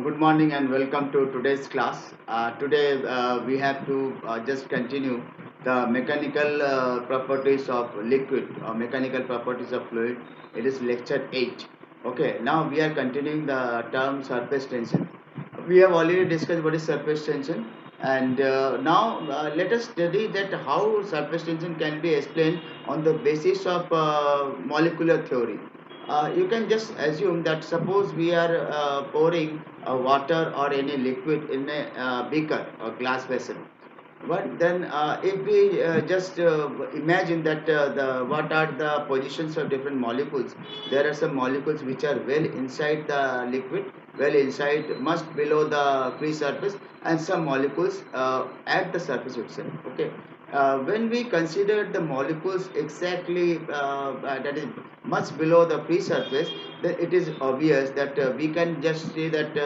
good morning and welcome to today's class. Today we have to just continue the mechanical properties of liquid or mechanical properties of fluid. It is lecture 8. Okay, now we are continuing the term surface tension. We have already discussed what is surface tension, and now let us study that how surface tension can be explained on the basis of molecular theory. You can just assume that suppose we are pouring water or any liquid in a beaker or glass vessel, but then if we just imagine that the what are the positions of different molecules. There are some molecules which are well inside the liquid, well inside, much below the free surface, and some molecules at the surface itself. Okay, when we consider the molecules exactly that is much below the free surface, then it is obvious that we can just say that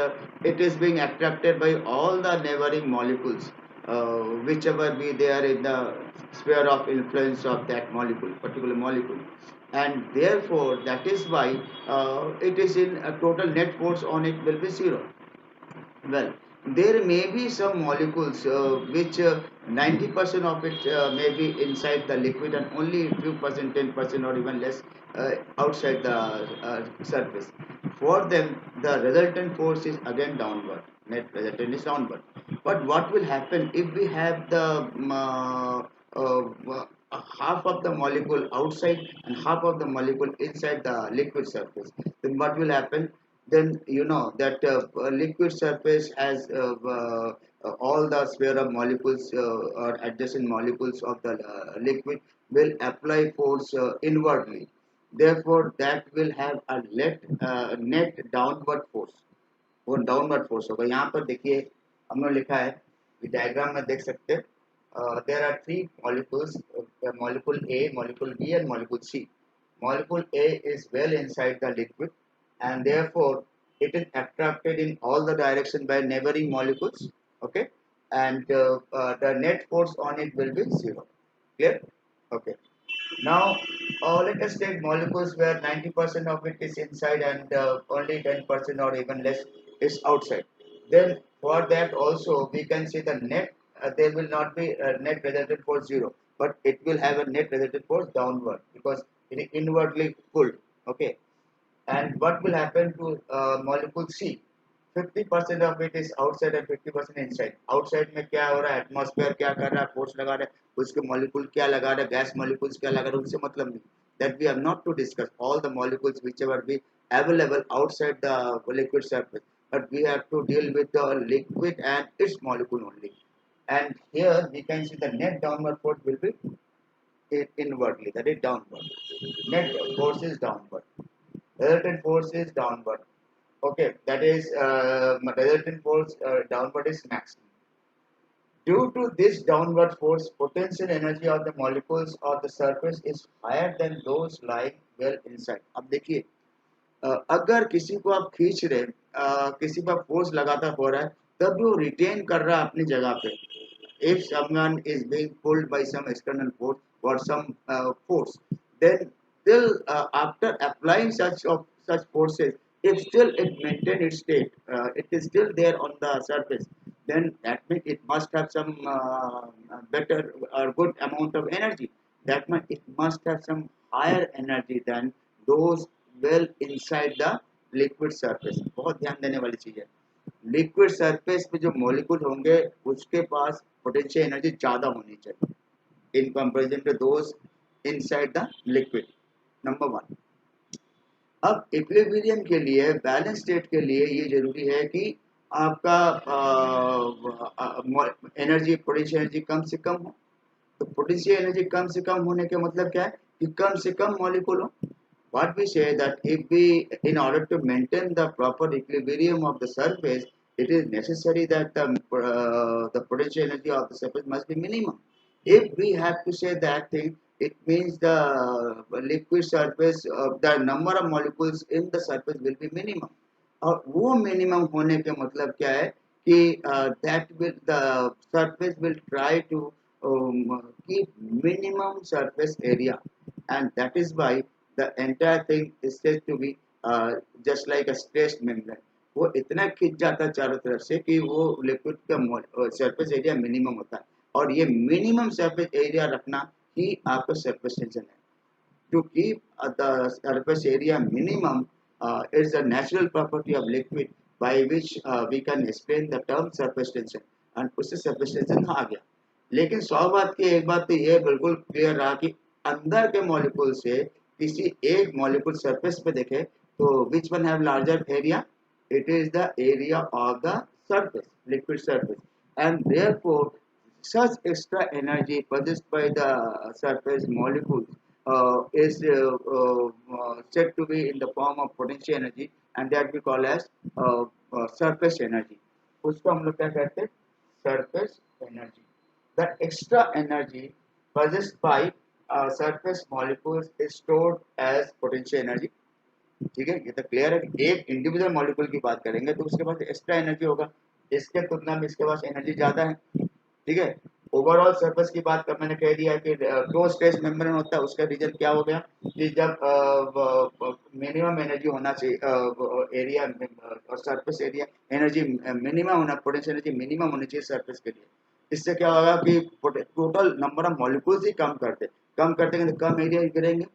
it is being attracted by all the neighboring molecules, whichever be there in the sphere of influence of that molecule, particular molecule, and therefore that is why it is in a total net force on it will be zero. Well, there may be some molecules which 90% of it may be inside the liquid and only few percent, 10% or even less outside the surface. For them, the resultant force is again downward. Net resultant is downward. But what will happen if we have the half of the molecule outside and half of the molecule inside the liquid surface? Then what will happen? Then you know that liquid surface has all the sphere of molecules or adjacent molecules of the liquid will apply force inwardly. Therefore, that will have a net downward force. वो downward force होगा. यहाँ पर देखिए हमने लिखा है, diagram में देख सकते हैं. There are three molecules, molecule A, molecule B and molecule C. Molecule A is well inside the liquid, and therefore it is attracted in all the direction by neighboring molecules. Okay, and the net force on it will be zero. Clear? Okay. Now, let us take molecules where 90% of it is inside and only 10% or even less is outside. Then, for that also, we can see the net, there will not be a net resultant force zero, but it will have a net resultant force downward because it is inwardly pulled. Okay. And what will happen to molecule C? 50% of it is outside and 50% inside. Outside में क्या हो रहा है, atmosphere क्या कर रहा है, force लगा रहा है, उसके मॉलिक्यूल क्या लगा रहा है, गैस मॉलिक्यूल्स क्या लगा रहा है, उनसे मतलब नहीं. That we have not to discuss all the molecules whichever be available outside the liquid surface, but we have to deal with the liquid and its molecule only. And here we can see the net downward force will be inwardly, that is downward. Net force is downward. Resultant force is downward. Okay, that is resultant force downward is maximum. Due to this downward force, potential energy of the molecules of the surface is higher than those lying well inside. अब देखिए, अगर किसी को आप खींच रहे, किसी पर फोर्स लगातार हो रहा है, तब भी वो रिटेन कर रहा है अपनी जगह पे. If someone is being pulled by some external force or some force, then still after applying such forces, if still it maintain its state, it is still there on the surface, then that means it must have some better or good amount of energy. That means it must have some higher energy than those well inside the liquid surface. बहुत ध्यान देने वाली चीज है. Liquid surface पे जो molecule होंगे उसके पास पोटेंशियल एनर्जी ज़्यादा होनी चाहिए in comparison to those inside the liquid. Number one. अब इक्विलिब्रियम के लिए, बैलेंस स्टेट के लिए ये जरूरी है कि आपका एनर्जी, पोटेंशियल एनर्जी कम से कम हो. तो पोटेंशियल एनर्जी कम से कम होने का मतलब क्या है कि कम से कम मॉलिक्यूल हो. What we say that if we, in order to maintain the proper equilibrium of the surface, it is necessary that the potential energy of the surface must be minimum. If we have to say that thing, it means the liquid surface, the number of molecules in the surface will be minimum. और वो minimum होने के मतलब क्या है कि that will, the surface will try to keep minimum surface area, and that is why the entire thing is said to be just like a stressed membrane. वो इतना खिंच जाता है चारों तरफ से कि वो लिक्विड का सरफेस एरिया मिनिमम होता है, और ये मिनिमम सरफेस एरिया रखना ही आपका सरफेस टेंशन है, क्योंकि the surface area minimum is a natural property of liquid by which we can explain the term surface tension, and उससे surface tension आ गया। लेकिन 100 बात की एक बात तो ये बिल्कुल क्लियर रहा कि अंदर के मॉलिक्यूल से किसी एक मॉलिक्यूल सरफेस पे देखे तो which one have larger area, it is the area of the surface, liquid surface, and therefore such extra energy possessed by the surface molecules is said to be in the form of potential energy, and that we call as surface energy। उसको हम लोग क्या कहते हैं, surface energy। the extra energy possessed by surface molecules is stored as potential energy। ठीक है, ये तो क्लियर है कि एक इंडिविजुअल मॉलिक्यूल की बात करेंगे तो उसके पास एक्स्ट्रा एनर्जी होगा, इसके तुलना में इसके पास एनर्जी ज्यादा है। ठीक है, ओवरऑल सरफेस की बात कर मैंने कह दिया कि दो स्टेज मेम्ब्रेन होता है, उसका रीजन क्या हो गया कि जब मिनिमम एनर्जी होना चाहिए एरिया और सरफेस एरिया एनर्जी मिनिमम होना, पोटेंशियल एनर्जी मिनिमम होनी चाहिए सरफेस के लिए। इससे क्या होगा कि टोटल नंबर ऑफ मॉलिक्यूल्स ही कम करते हैं तो कम एरिया गिरेंगे,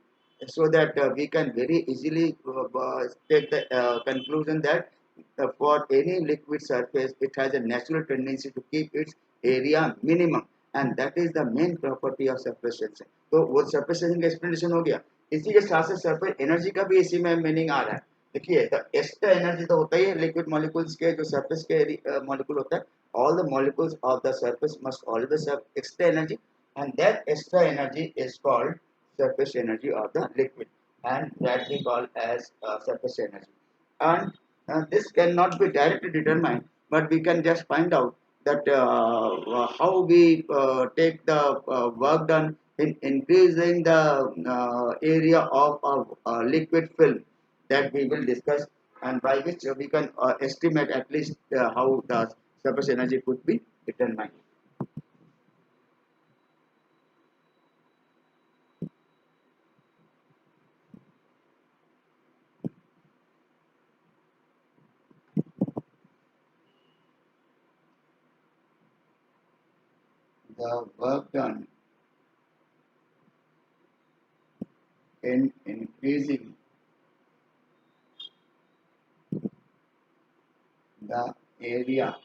so that we can very easily take the conclusion that for any liquid surface it has a natural tendency to keep its area minimum, and that is the main property of surface tension। तो वो surface tension का explanation हो गया। इसी के साथ साथ surface energy का भी इसी में मीनिंग आ रहा है। देखिए तो एक्स्ट्रा एनर्जी तो होता ही है लिक्विड मॉलिक्यूल्स के, जो सरफेस के मॉलिक्यूल होता है, all the molecules of the surface must always have extra energy, and that extra energy is called surface energy of the liquid, and that we call as surface energy। And this cannot be directly determined, but we can just find out that how we take the work done in increasing the area of liquid film, that we will discuss, and by which we can estimate at least how the surface energy could be determined। The work done in increasing the area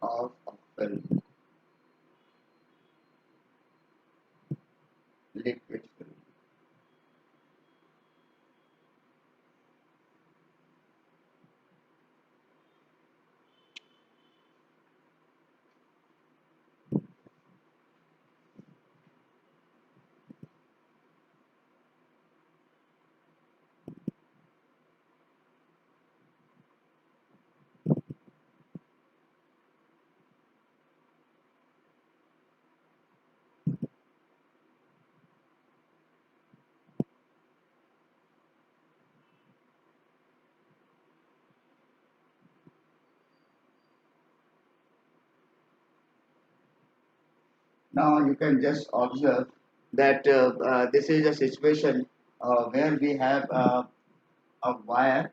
of a film, liquid film। Now you can just observe that this is a situation where we have a wire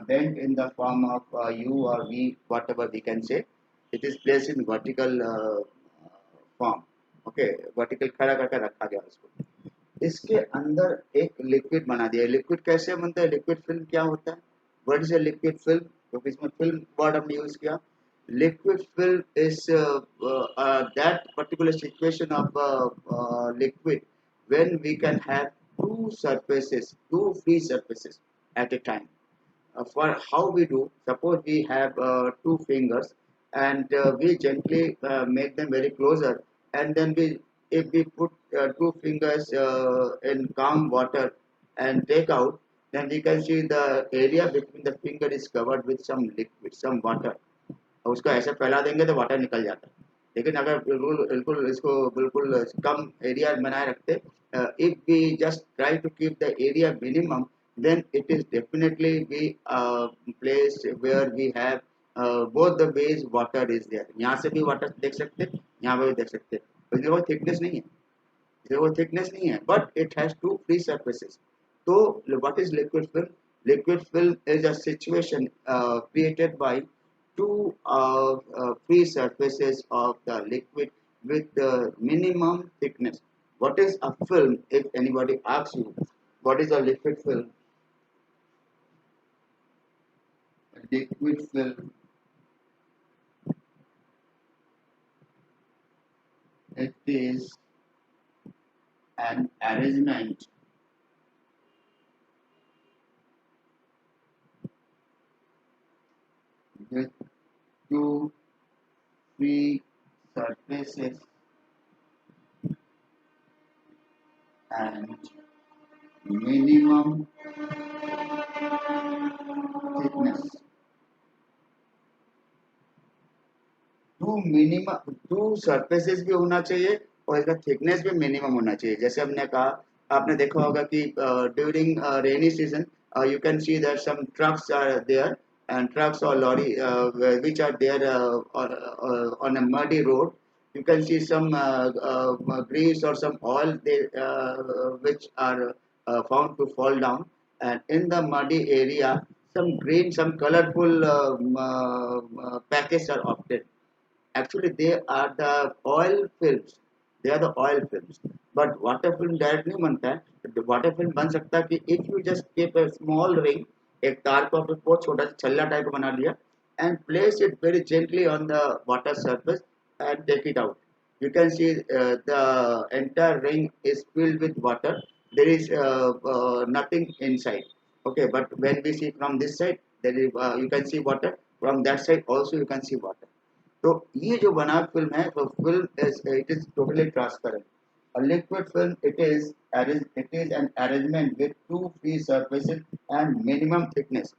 bent in the form of U or V, whatever we can say। It is placed in vertical form। Okay, vertical खड़ा करके रखा गया उसको। इसके अंदर एक liquid बना दिया। लिक्विड कैसे बनता है, लिक्विड फिल्म क्या होता है, what is a liquid film, क्योंकि इसमें फिल्म वर्ड हमने यूज किया। liquid film is that particular situation of liquid when we can have two surfaces, two free surfaces at a time। For how we do, suppose we have two fingers, and we gently make them very closer, and then we, if we put two fingers in calm water and take out, then we can see the area between the finger is covered with some liquid, some water। और उसको ऐसे फैला देंगे तो water निकल जाता है। लेकिन अगर बिल्कुल बिल्कुल इसको बिल्कुल कम एरिया बनाए रखते, if we just try to keep the area minimum, then it is definitely be a place where we have both the ways water is there। यहाँ से भी वाटर देख सकते, यहाँ पे भी देख सकते, इसलिए वो थिकनेस नहीं है, इसलिए वो थिकनेस नहीं है, but it has two free surfaces. तो what is liquid film, Liquid film is a situation created by two free surfaces of the liquid with the minimum thickness. What is a film? If anybody asks you, what is a liquid film? A liquid film, it is an arrangement with two free surfaces and minimum thickness. To surfaces भी होना चाहिए और इसका thickness भी minimum होना चाहिए। जैसे हमने कहा, आपने देखा होगा कि during rainy season you can see that some trucks are there and trucks और lorry which are there on a muddy road. You can see some grease or some oil which are found to fall down, and in the muddy area some green, some colorful packets are often. Actually, they are the oil films. They are the oil films. But water film direct नहीं बनता है। Water film बन सकता है कि if you just keep a small ring, एक तार को आपने बहुत छोटा सा छल्ला टाइप बना लिया and place it very gently on the water surface and take it out. You can see the entire ring is filled with water. There is nothing inside. Okay, but when we see from this side, there is you can see water. From that side also you can see water. तो ये जो बना film है वो film it is totally transparent. A liquid film, it is an arrangement with two free surfaces and minimum thickness.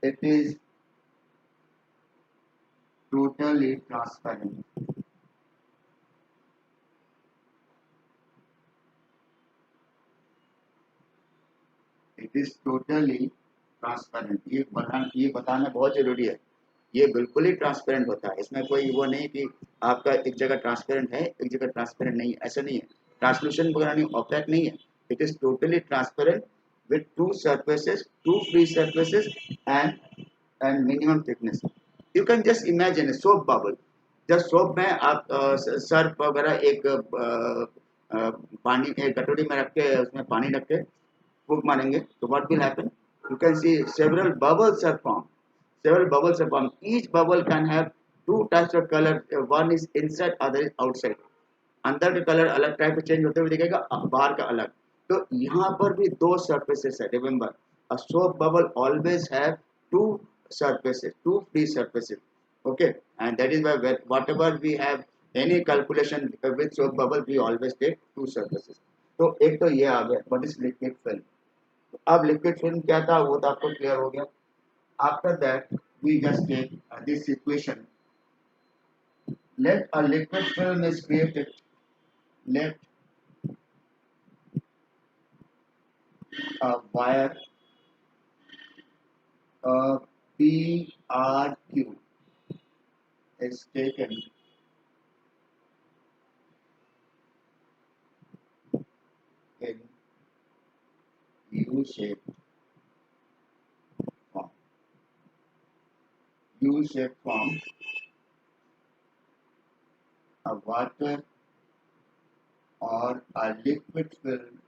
It is totally transparent. It is totally transparent. ये बताना बहुत जरूरी है. ये बिल्कुल ही ट्रांसपेरेंट होता है. इसमें कोई वो नहीं कि आपका एक जगह ट्रांसपेरेंट है, एक जगह ट्रांसपेरेंट नहीं है. ऐसा नहीं है. ट्रांसल्यूशन वगैरह नहीं, ऑपेक नहीं है. It is totally transparent with two free surfaces and minimum thickness. You can just imagine a soap bubble. जब सोप में आप सर्फ वगैरह एक पानी एक कटोरी में रख के उसमें पानी रख के फूंक मारेंगे तो what will happen? You can see several bubbles are formed. Several bubbles are formed. Each bubble can have two types of color. One is inside, other is outside. अंदर का कलर अलग टाइप से चेंज होते हुए दिखेगा, बाहर का अलग. तो यहाँ पर भी दो सरफेसेस है. Remember, a soap bubble always have two surfaces, two free surfaces. Okay, and that is why whatever we have any calculation with soap bubble, we always take two surfaces. तो एक तो ये आ गया what is liquid film. अब liquid film क्या था वो तो आपको क्लियर हो गया. After that we just take this equation. Let a liquid film is created. Let a wire PRQ is taken in U-shaped form. U-shaped form, a water or a liquid film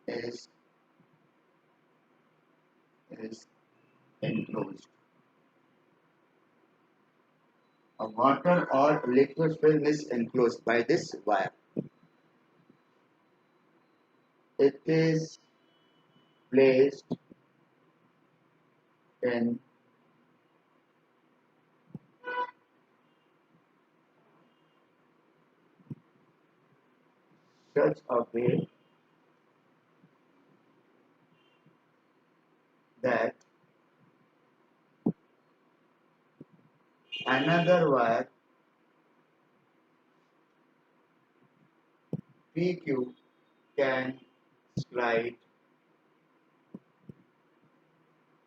is is enclosed. A water or liquid film is enclosed by this wire. It is placed in such a way that another wire PQ can slide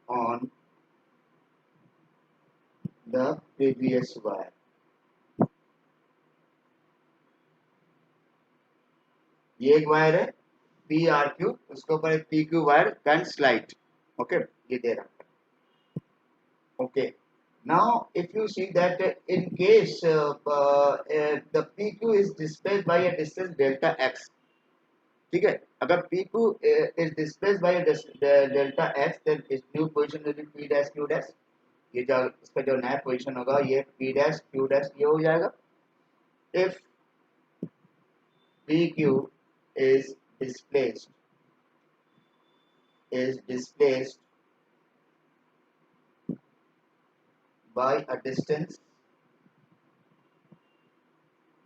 on the previous wire. ये एक wire है, P R Q, उसके ऊपर एक P Q wire can slide. Okay, ये दे रहा है. Okay. Now, if you see that in case the PQ is displayed by a distance delta x, ठीक है. अगर PQ is displayed by a delta x, then its new position will be P dash Q dash. ये जो इसका जो नया position होगा ये P dash Q dash ये हो जाएगा. If PQ is displaced is displaced by a distance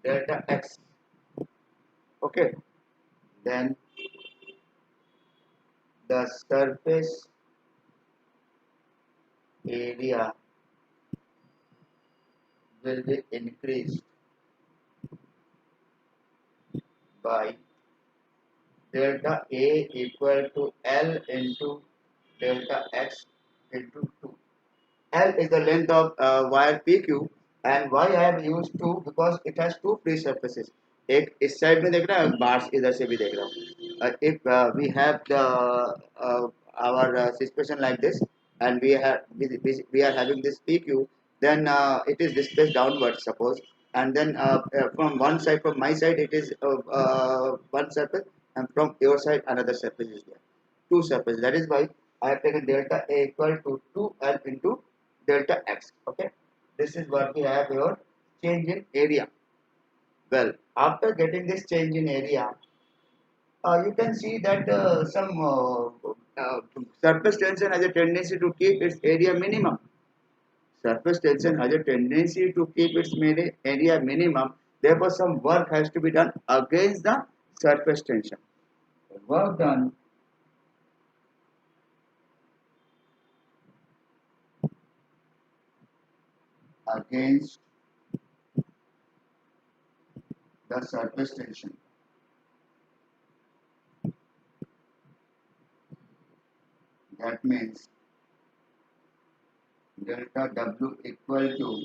delta x, okay, then the surface area will be increased by delta A equal to L into delta X into 2. L is the length of wire PQ and why I have used 2 because it has two free surfaces. एक इस side में देख रहा है, bars इधर से भी देख रहा हूँ. If we have the our situation like this and we are having this PQ, then it is displaced downwards suppose, and then from one side, from my side it is one surface, and from your side another surface is there, two surfaces. That is why I have taken delta A equal to 2L into delta X. Okay, this is what we have here, change in area. Well, after getting this change in area, you can see that some surface tension has a tendency to keep its area minimum. Surface tension has a tendency to keep its area minimum. Therefore, some work has to be done against the surface tension. Work done against the surface tension. That means delta W equal to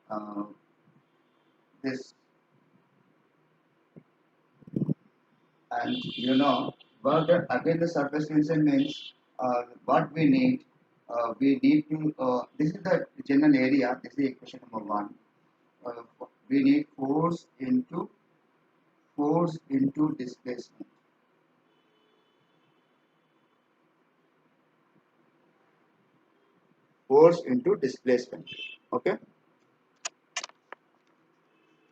uh, this, and work done against the surface tension means what we need. We need to. This is the general area. This is equation number one. We need force into displacement. Force into displacement. Okay,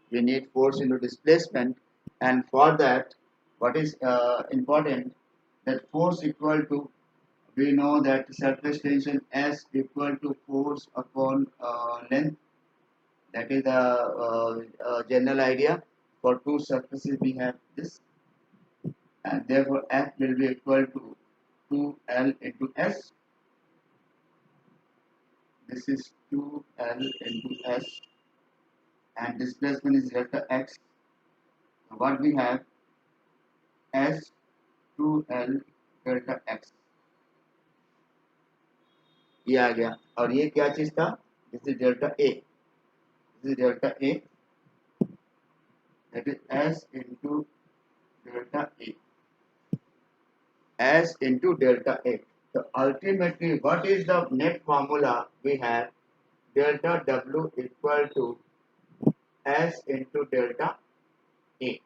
we need force into displacement, and for that, what is important, that force equal to, we know that surface tension S equal to force upon length. That is the general idea. For two surfaces we have this, and therefore F will be equal to 2L into S. This is 2L into S, and displacement is delta X. So what we have, S 2L delta X. ये आ गया, और ये क्या चीज था, this is delta A, this is delta A, that is S into delta A, S into delta A. So ultimately, what is the net formula we have? Delta W equal to S into delta A,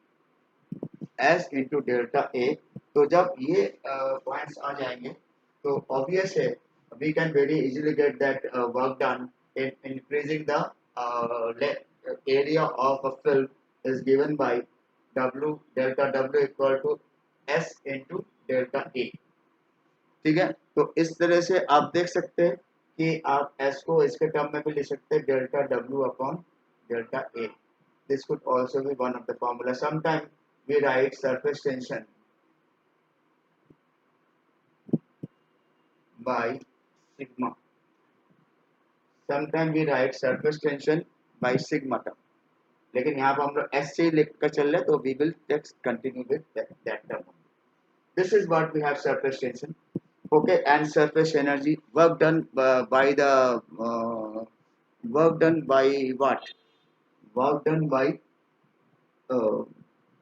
S into delta A. तो जब ये points आ जाएंगे तो obvious है, we can very easily get that work done in increasing the area of a film is given by W, delta W equal to S into delta A. ठीक है, तो इस तरह से आप देख सकते हैं कि आप S को इसके टर्म में भी लिख सकते हैं, delta W upon delta A. This could also be one of the formula. Sometimes we write surface tension by sigma. Sometimes we write surface tension by sigma term. लेकिन यहाँ पर हम लोग S से लिख कर चल रहे हैं, तो we will just continue with that term. This is what we have, surface tension. Okay, and surface energy, work done by the work done by what? Work done by uh,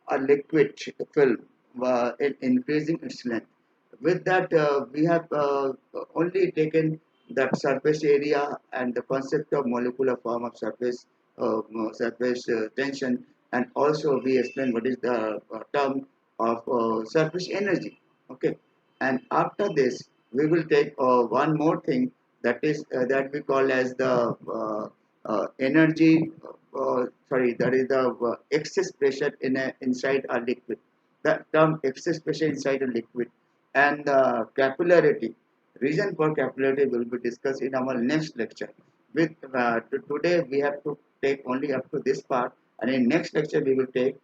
a liquid film in increasing its length. With that, we have only taken that surface area and the concept of molecular form of surface tension, and also we explain what is the term of surface energy. Okay, and after this, we will take one more thing, that is that we call as the energy. Sorry, that is the excess pressure inside a liquid. The term excess pressure inside a liquid and capillarity. Reason for capillarity will be discussed in our next lecture. With today we have to take only up to this part, and in next lecture we will take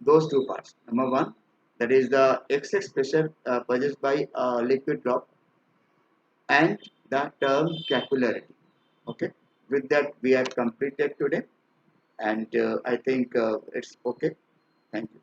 those two parts. Number one, that is the excess pressure produced by a liquid drop, and the term capillarity. Okay. With that we have completed today, and I think it's okay. Thank you.